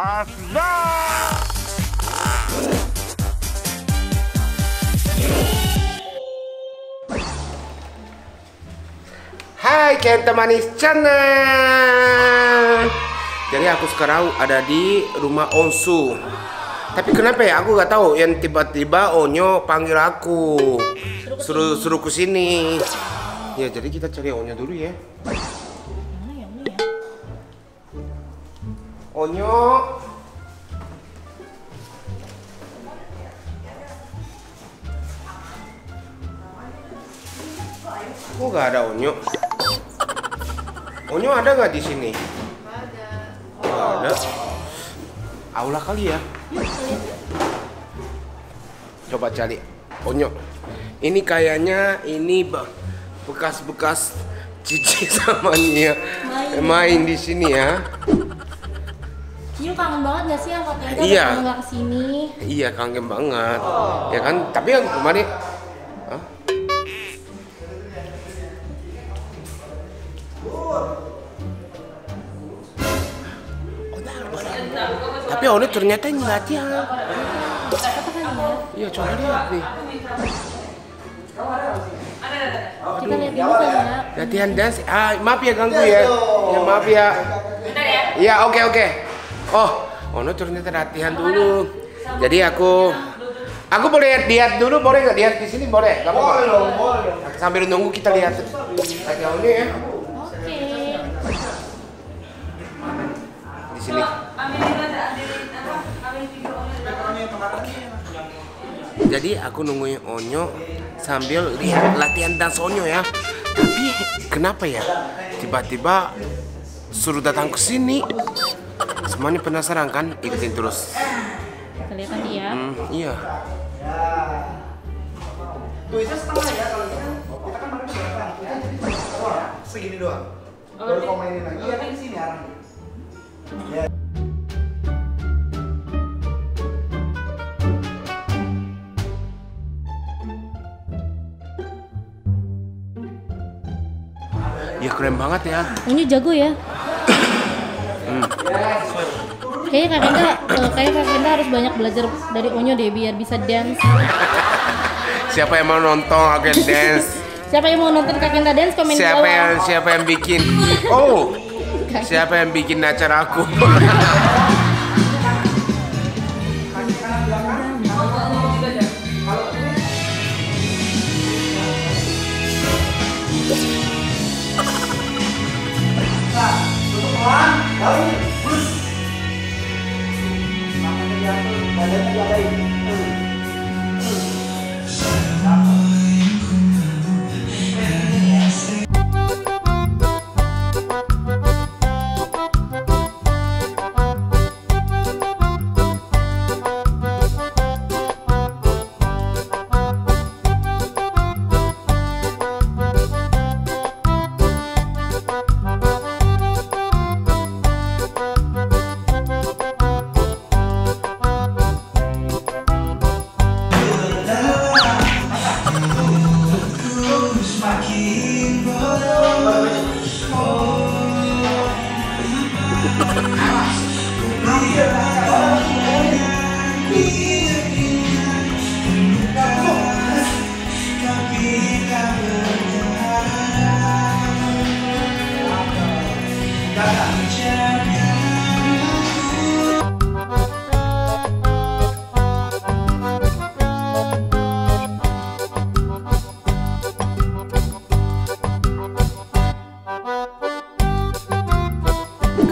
Asda. Hai Kenta Manis Channel. Jadi aku sekarang ada di rumah Onsu. Tapi kenapa ya aku nggak tahu yang tiba-tiba Onyo panggil aku suruh ke sini. Ya jadi kita cari Onyo dulu ya. Onyo. Kok nggak ada Onyo? Onyo ada nggak di sini? Nggak ada. Aula kali ya. Coba cari Onyo. Ini kayaknya bekas-bekas Cici sama Nia main di sini ya. Ciu kangen banget gak sih angkot Tenta? Iya. Kamu nggak kesini? Iya kangen banget. Ya kan. Tapi yang kemarin. Hah? Tapi Ono ternyata ini latihan. Iya coba lihat nih. Kita lihat dulu kali ya. Latihan dance. Maaf ya ganggu ya. Ya maaf ya. Iya oke. Oh, Ono ternyata latihan dulu. Jadi aku boleh lihat dulu, boleh nggak lihat di sini boleh? Gak apa-apa. Boleh. Sambil nunggu kita lihat lagi Ono ya. Oke. Di sini. Jadi aku nungguin Onyo sambil lihat latihan dance Onyo ya. Tapi kenapa ya tiba-tiba suruh datang ke sini? Semuanya penasaran kan? Ikutin terus. Kita lihat nanti ya. Iya. Tulisnya setengah ya kalau kita kan makan berapa? Segini doang. Baru kau mainin lagi. Iya kan di sini arahnya. Ya. Ya keren banget ya. Onyo jago ya. Kayaknya Kak Kenta harus banyak belajar dari Onyo deh biar bisa dance. Siapa yang mau nonton agen dance? Siapa yang mau nonton Kak Kenta dance komen di bawah. Siapa yang bikin? Oh, siapa yang bikin acara aku?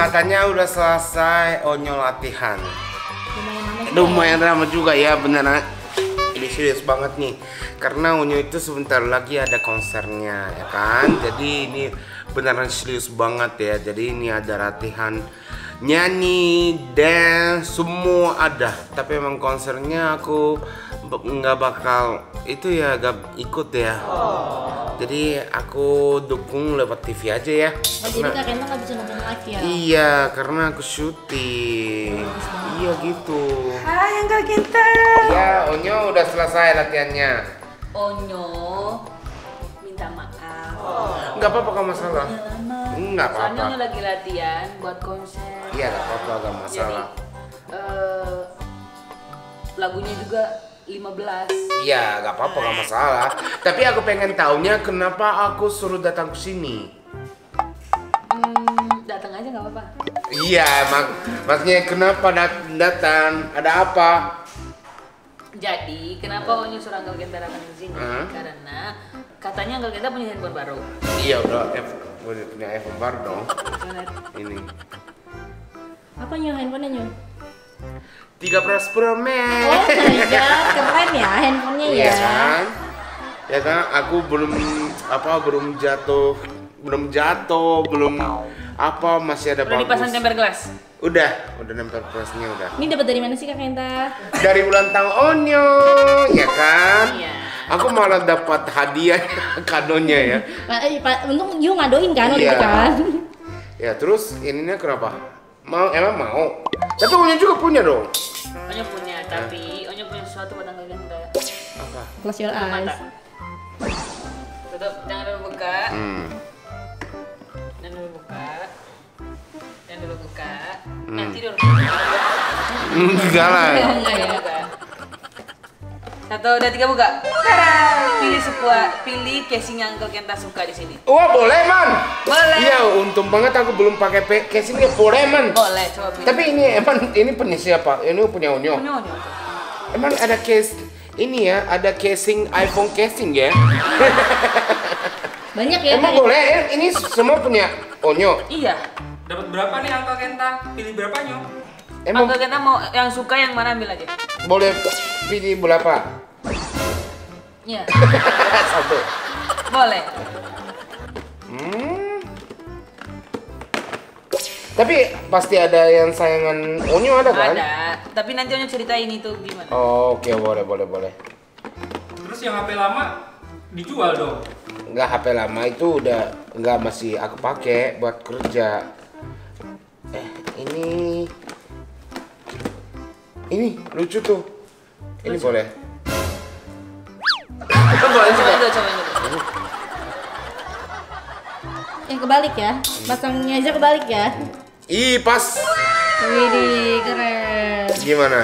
Katanya udah selesai Onyo latihan. Lumayan lama juga ya beneran. Ini serius banget nih. Karena Onyo itu sebentar lagi ada konsernya ya kan. Jadi ini beneran serius banget ya. Jadi ini ada latihan nyanyi, dance, semua ada. Tapi emang konsernya aku nggak bakal itu ya, gak ikut ya. Jadi aku dukung lewat TV aja ya. Jadi Kak Kenta nggak bisa nonton live ya? Iya, karena aku syuting. Iya gitu. Hai Kak Kenta. Ya, Onyo udah selesai latihannya. Onyo minta maaf. Nggak apa-apa, gak masalah. Lama. Nggak Soalnya apa-apa. Onyo lagi latihan buat konser. Iya, nggak apa-apa, gak masalah. lagunya juga 15. Iya, gak apa-apa, gak masalah. Tapi aku pengen taunya kenapa aku suruh datang ke sini. Datang aja nggak apa-apa. Iya, maksudnya kenapa datang? Ada apa? Jadi, kenapa Onyo suruh Uncle Genta datang ke sini? Karena katanya Uncle Genta punya handphone baru. Iya, udah punya iPhone baru dong. Ini. Apa Nyo handphonenya Nyo? 13 Pro Max. Oh my god, keren ya handphonenya ya. Iya kan? Ya kan, aku belum jatuh, masih ada Udah bagus. dipasang temper glass. Udah nempel plusnya udah. Ini dapat dari mana sih Kak Kenta? Dari ulang tahun Onyo, ya kan? Iya. Aku malah dapat hadiah kadonya ya. Untung Yu ngadoin kan waktu Iya. itu kan. Ya terus ininya kenapa? Emang mau? Tapi Onyo juga punya dong. Onyo punya, tapi Onyo punya sesuatu buat Uncle Genta. Apa? Close your eyes. Mata. Tutup, jangan dulu buka. Jangan dulu buka. Jangan dulu buka. Nanti dulu. Enggak lah. Enggak ya. Buka. 1, 2, 3 buka. Tada! Pilih casing yang Uncle Genta suka di sini. Wah boleh man. Boleh. Iya untung banget aku belum pakai casing ya boleh man. Boleh, coba pilih. Tapi ini punya siapa? Ini punya Onyo. Punya Onyo. Emang ada case ini ya? Ada casing iPhone casing ya? Banyak ya Emang Kak. boleh ya? Ini semua punya Onyo. Iya. Dapat berapa nih Uncle Genta? Pilih berapa Nyo? Emang Uncle Genta mau yang suka yang mana ambil aja. boleh pilih berapa? Iya. Satu. Boleh. Tapi pasti ada yang sayangan Onyo ada kan? Ada. Tapi nanti Onyo ceritain itu gimana. Oh, oke boleh. Terus yang HP lama dijual dong. Enggak, HP lama itu udah enggak, masih aku pakai buat kerja. Ini lucu tuh. Ini Lucu. boleh. Cobain dulu. Yang kebalik ya. Pasangnya aja kebalik ya. Ih, pas. Widih, keren. Gimana?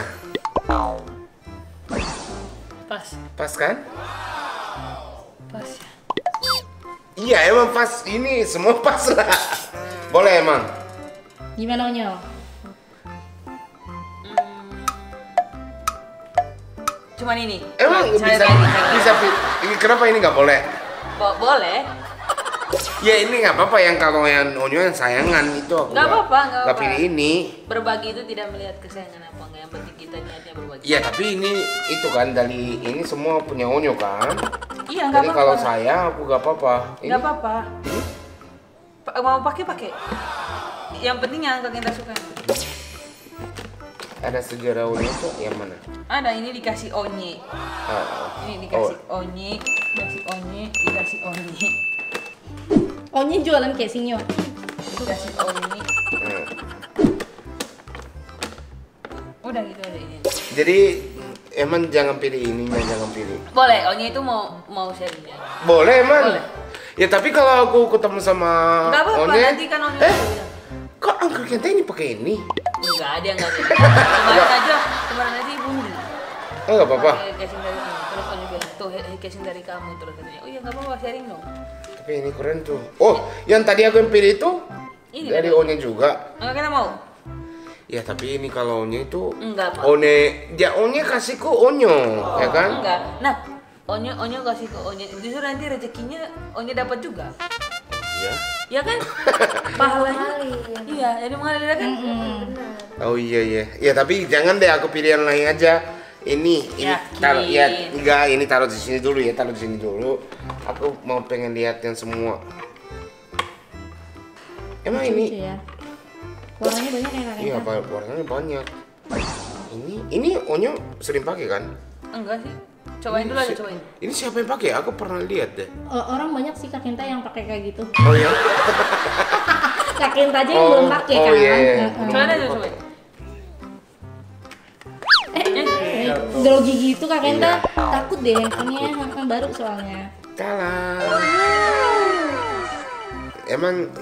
Pas. Pas kan? Pas ya. Iya, emang pas. Ini semua pas lah. Boleh emang. Gimana Onyo? Cuman ini. Emang Saya bisa tadi. ini kenapa ini nggak boleh? Boleh. Ya ini nggak apa-apa, yang kalau yang Onyo yang sayangan itu aku Nggak apa-apa, nggak nggak apa. pilih ini. Berbagi itu tidak melihat kesayangan apa enggak, yang penting kita niatnya berbagi. Iya tapi ini itu kan dari ini semua punya Onyo kan. Iya, nggak Jadi apa-apa. kalau saya aku nggak apa-apa. Ini Nggak apa-apa. Mau pakai. Yang penting yang Uncle Genta suka. ada sejarah Onyo tuh yang mana? Ada, ini dikasih onye. Ini dikasih onye, dikasih onye, dikasih onye. Onyo jualan casingnya. Dikasih onye. Udah gitu aja ini. Jadi emang jangan pilih ininya, jangan pilih. Boleh, onye itu mau sharing aja. Boleh emang. Boleh. Ya tapi kalau aku ketemu sama Nggak apa-apa, Onyo, nanti kan onye bilang. kok Uncle Genta ini pakai ini? Enggak ada yang enggak gitu. Kemarin aja ibu beli. Oh nggak apa-apa. Pakai casing dari kamu. Terus onye bilang, tuh casing dari kamu. Terus katanya, oh iya nggak apa-apa, sharing dong. Tapi ini keren tuh. Oh, yang tadi aku yang pilih itu Ini dari kan? Onyo juga. Enggak kita mau? Ya tapi ini kalau Onyo itu Enggak, Pak. Onyo kasih ke Onyo, ya kan? Enggak. Nah, onye kasih ke onye. Justru nanti rezekinya onye dapat juga. Iya. Ya kan? Pahalanya. Iya, jadi mengalir kan? Oh iya. Ya tapi jangan deh, aku pilih yang lain aja. Ini Yakin. taruh ya enggak, ini taruh di sini dulu ya, taruh di sini dulu. Aku mau pengen lihat yang semua. Emang ini? Lucu ya. Warnanya banyak ya Kak Iya, Kenta? warnanya banyak. Ini Onyo sering pakai kan? Enggak sih. Cobain dulu aja, cobain. Ini siapa yang pakai? Aku pernah lihat deh. Orang banyak sih Kak Kenta yang pakai kayak gitu. Oh ya? Kak Kenta aja yang belum pakai kan. iya. Cobain aja, cobain. Grogi gitu Kak Kenta. Iya. Takut deh handphonenya, handphone baru soalnya. Kalah. Emang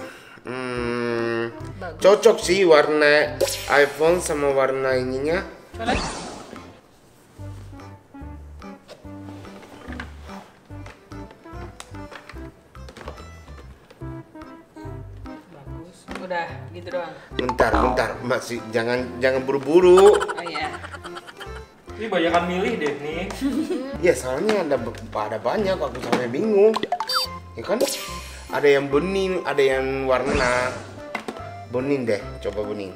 Cocok sih warna iPhone sama warna ininya. Udah gitu doang. Bentar, masih jangan buru-buru. Oh iya. Ini banyakan milih deh nih. Ya soalnya ada banyak, aku sampai bingung. Ya kan? Ada yang bening, ada yang warna. Bening deh, coba bening.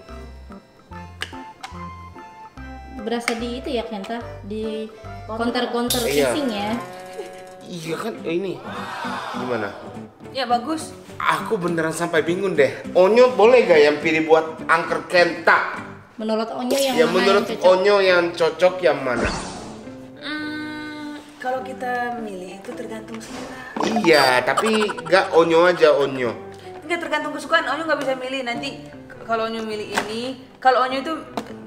Berasa di itu ya Kenta, di counter Iya. casing ya. Iya kan, ini gimana? Ya bagus. Aku beneran sampai bingung deh. Onyo boleh gak yang pilih buat angker Kenta? Menurut Onyo yang Ya mana menurut yang cocok? Onyo yang cocok yang mana? Kalau kita milih itu tergantung selera. Iya, tapi gak Onyo aja Onyo. Enggak tergantung kesukaan. Onyo nggak bisa milih nanti. Kalau Onyo milih ini, kalau Onyo itu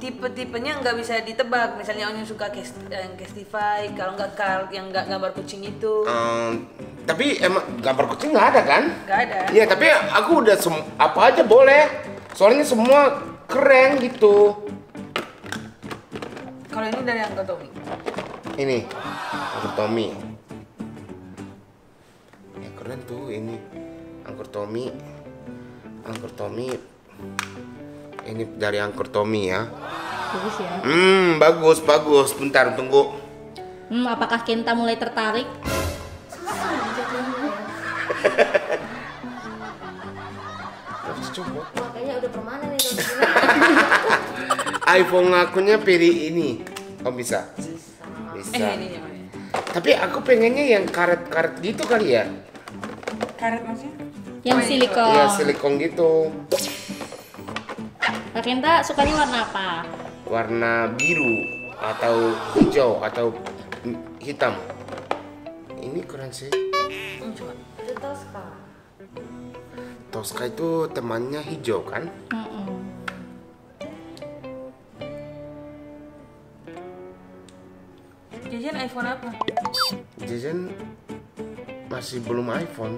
tipe-tipenya nggak bisa ditebak. Misalnya Onyo suka yang Castify, kalau nggak Carl yang nggak gambar kucing itu. Tapi emang gambar kucing nggak ada kan? Nggak ada. Iya, tapi aku udah apa aja boleh. Soalnya semua keren gitu. Kalau ini dari Uncle Tommy. Ini Uncle Tommy. Ya keren tuh ini Uncle Tommy. Uncle Tommy. Ini dari Uncle Tommy ya. Bagus ya. Bagus. Bentar, tunggu. Apakah Kenta mulai tertarik? Harus coba. Wah, kayaknya udah permanen nih kalau begini. iPhone akunya pilih ini. Oh bisa. Bisa. Ini yang mana? Tapi aku pengennya yang karet-karet gitu kali ya. Karet maksudnya? Yang silikon. Iya, silikon gitu. Kak Kenta sukanya warna apa? Warna biru atau hijau atau hitam. Ini keren sih. Coba. Itu Tosca. Tosca itu temannya hijau kan? Jajan iPhone apa? Jajan masih belum iPhone.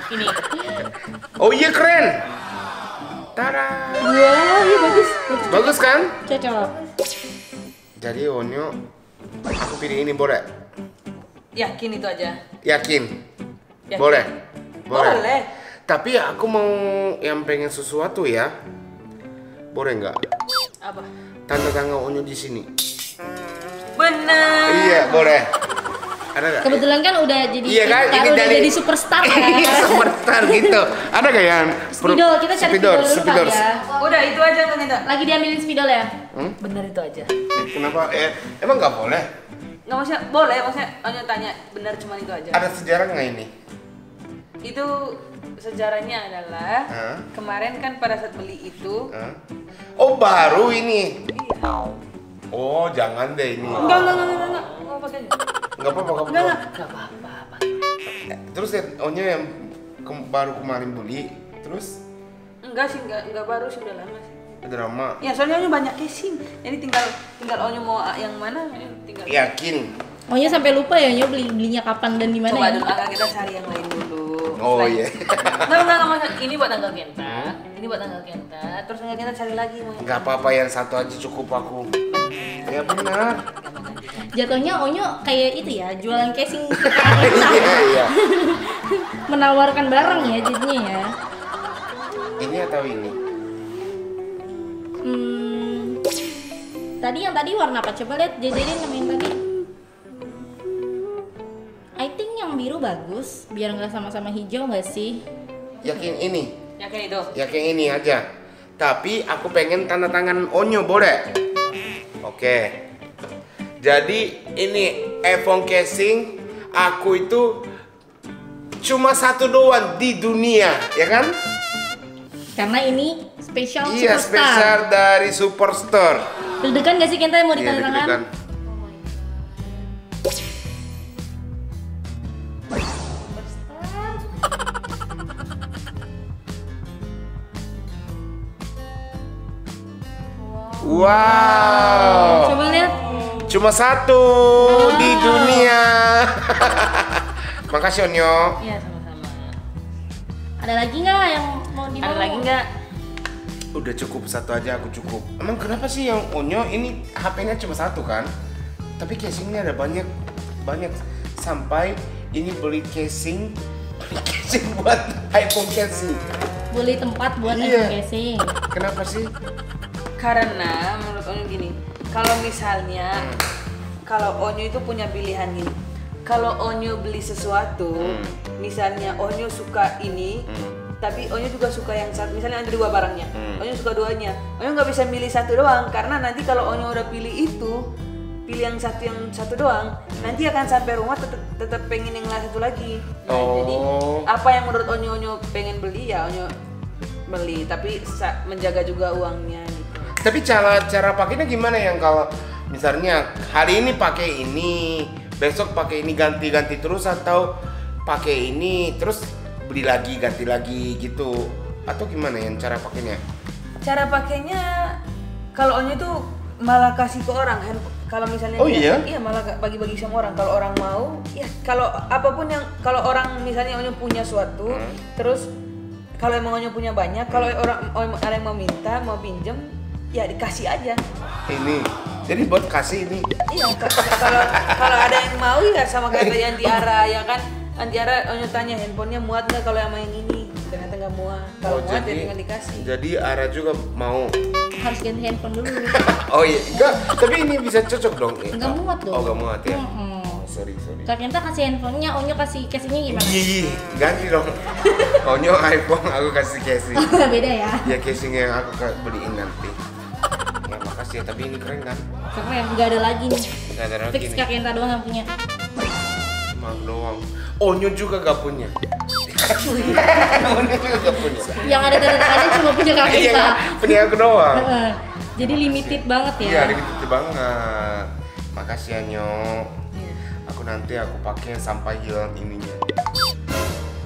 Ini. Oh iya keren. Tada. Wow, iya bagus. Bagus kan? Cocok. Jadi Onyo, aku pilih ini boleh? Yakin itu aja. Yakin? Yakin. Boleh? Boleh. Tapi aku mau yang pengen sesuatu ya. Boleh nggak? Apa? Tanda tangan Onyo di sini. Benar. Iya, boleh. Ada nggak? Kebetulan kan udah jadi Iya kan? Kenta, Ini udah dari- jadi superstar kan. Iya, superstar gitu. Ada nggak yang Spidol, kita cari spidol dulu spidol. kali ya. Udah itu aja kan kita. Lagi diambilin spidol ya? Benar itu aja. Kenapa? Emang nggak boleh? Nggak maksudnya boleh, maksudnya Onyo tanya benar cuma itu aja. Ada sejarah nggak ini? Itu sejarahnya adalah Hah? kemarin kan pada saat beli itu. Hah? Oh baru ini? Iya. Oh jangan deh ini. Enggak mau pakai. Nggak apa-apa. Enggak apa-apa. Terus ya, Onyo yang baru kemarin beli, terus Enggak sih, enggak baru sih, udah lama sih. drama. Ya soalnya Onyo banyak casing. Jadi tinggal Onyo mau yang mana, tinggal. Yakin? Onyo sampai lupa ya Onyo belinya kapan dan di mana Coba ya? dulu kita cari yang lain dulu. Oh Selain- iya. Enggak, maksudnya ini buat tanggal Kenta. Ini buat tanggal Kenta. Terus tanggal Kenta cari lagi mau yang Nggak apa-apa yang satu aja cukup aku. Ya benar. Jatuhnya Onyo kayak itu ya, jualan casing. Iya. Menawarkan barang ya jadinya ya. Ini atau ini? Tadi yang tadi warna apa? Coba lihat jajarin sama yang tadi. I think yang biru bagus, biar nggak sama-sama hijau nggak sih? Yakin ini? Yakin itu? Yakin ini aja. Tapi aku pengen tanda tangan Onyo boleh? Oke. Jadi ini iPhone casing aku itu cuma satu doang di dunia, ya kan? Karena ini spesial Iya, superstar. spesial dari Superstore. Deg-degan nggak sih Kenta mau Iya, ditanda tangan? deg-degan. Wow. Coba lihat. Cuma satu di dunia. Makasih Onyo. Iya, sama-sama. Ada lagi nggak yang mau dibawa? Ada lagi nggak? Udah cukup, satu aja aku cukup. Emang kenapa sih yang Onyo ini HP-nya cuma satu kan? Tapi casingnya ada banyak sampai ini beli casing buat iPhone casing. Beli tempat buat Iya. iPhone casing. Kenapa sih? Karena menurut Onyo gini, kalau misalnya kalau Onyo itu punya pilihan gini. Kalau Onyo beli sesuatu, misalnya Onyo suka ini, tapi Onyo juga suka yang satu, misalnya ada dua barangnya, Onyo suka duanya, Onyo nggak bisa milih satu doang, karena nanti kalau Onyo udah pilih itu, pilih yang satu doang, nanti akan sampai rumah tetap pengen yang satu lagi. Nah, jadi apa yang menurut Onyo pengen beli ya Onyo beli, tapi menjaga juga uangnya gitu. Tapi cara pakainya gimana yang kalau misalnya hari ini pakai ini, besok pakai ini ganti-ganti terus, atau pakai ini terus beli lagi ganti lagi gitu, atau gimana yang cara pakainya? Cara pakainya kalau Onyo tuh malah kasih ke orang kalau misalnya iya malah bagi-bagi sama orang. Kalau orang mau ya, kalau apapun yang kalau orang misalnya Onyo punya suatu terus kalau emang Onyo punya banyak, kalau orang ada yang mau minta mau pinjem ya dikasih aja. Ini jadi buat kasih ini. Iya, kalau ada yang mau ya sama kayak Antiara ya kan. Antiara Onyo tanya handphonenya muat nggak kalau sama yang ini, ternyata nggak muat. Kalau muat ya tinggal dikasih. Jadi Ara juga mau. Harus ganti handphone dulu. Oh iya, enggak. Tapi ini bisa cocok dong. Nggak muat dong. Oh nggak muat ya. Sorry. Kak Kenta kasih handphonenya, Onyo kasih casingnya gimana? Iya, ganti dong. Onyo iPhone, aku kasih casing. Beda ya? Ya casing yang aku beliin nanti. Ya makasih ya, tapi ini keren kan? Keren, nggak ada lagi nih. Nggak ada lagi Fix nih. Kak Kenta doang yang punya. Emang doang. Onyo juga gak punya. Onyo juga gak punya. Yang ada tanda tangannya cuma punya Kak Iya, Kenta. punya aku doang. Jadi limited banget ya? Iya, limited banget. Makasih ya Nyo. Aku nanti pakai sampai hilang ininya.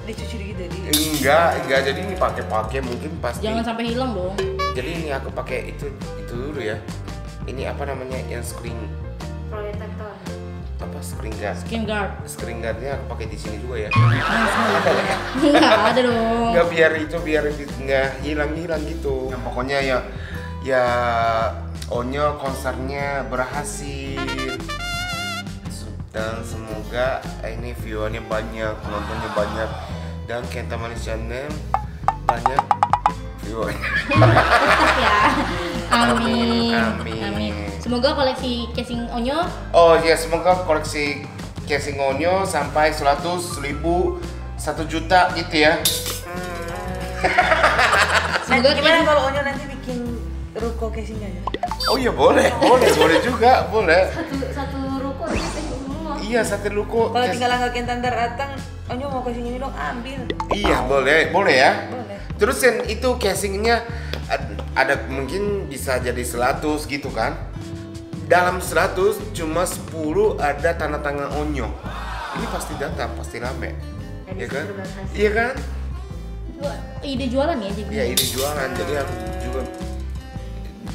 Dicuci gitu di. Enggak, jadi ini pakai mungkin pasti. Jangan sampai hilang dong. Jadi ini aku pakai itu dulu ya. Ini apa namanya yang screen Protektor. apa screen guard? Skin guard. Screen guardnya aku pakai di sini juga ya. Nggak ada dong. Nggak biar nggak hilang gitu. Yang pokoknya ya Onyo konsernya berhasil. Dan semoga ini viewernya banyak, penontonnya banyak, dan Kenta Manis Channel banyak viewernya. Tetap ya. Amin. Amin. Semoga koleksi casing Onyo. Oh ya, semoga koleksi casing Onyo sampai 100.000, 1 juta gitu ya. Semoga Gimana kalau Onyo nanti bikin ruko casingnya? Oh iya boleh juga, boleh. Satu ruko casing semua. Iya, satu ruko. Kalau tinggal angkat Tantar datang, Onyo mau casing ini dong, ambil. Iya, boleh ya. Boleh. Terus yang itu casingnya ada mungkin bisa jadi 100 gitu kan. Dalam 100 cuma 10 ada tanda tangan Onyo. Ini pasti datang, pasti rame. Iya kan? Iya kan? ide jualan ya jadi. Iya, ide jualan. Jadi aku juga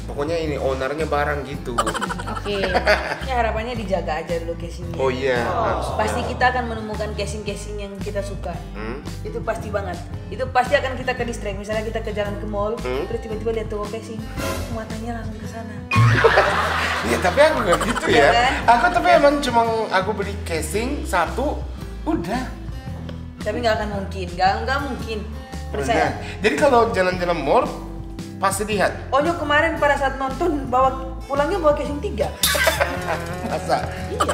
pokoknya ini ownernya barang gitu. Oke. Ya harapannya dijaga aja dulu casingnya. Oh iya. Pasti kita akan menemukan casing-casing yang kita suka. Itu pasti banget. Itu pasti akan kita ke distract. Misalnya kita ke jalan ke mall, terus tiba-tiba lihat toko casing, matanya langsung ke sana. Iya, tapi aku nggak gitu ya. Kan? Aku tapi emang cuma aku beli casing satu, udah. Tapi nggak akan mungkin, nggak mungkin. Percaya. Udah. Jadi kalau jalan-jalan mall pasti lihat. Onyo kemarin pada saat nonton pulangnya bawa casing 3. Masa? Iya.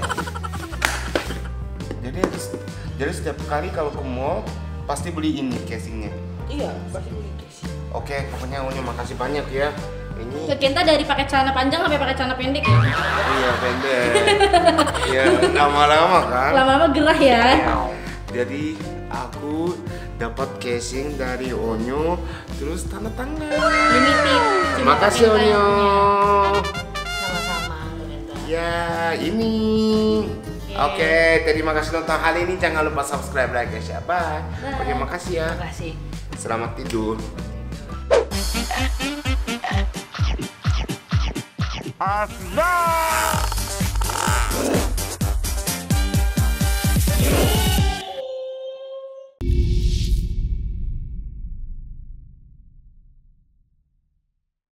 Jadi setiap kali kalau ke mall pasti beli ini casingnya. Iya, pasti beli casing. Oke, pokoknya Onyo makasih banyak ya. Ini Kenta dari pakai celana panjang sampai pakai celana pendek ya. iya pendek. Iya, lama-lama kan. Lama-lama gerah ya. Jadi aku dapat casing dari Onyo, terus tanda tangan. Limited. Cuma Makasih pakai Onyo. Sama-sama, Kenta. Ya ini. Oke, terima kasih nonton kali ini. Jangan lupa subscribe, like, ya share. Bye. Onyo makasih ya. Terima kasih. Selamat tidur. Asda.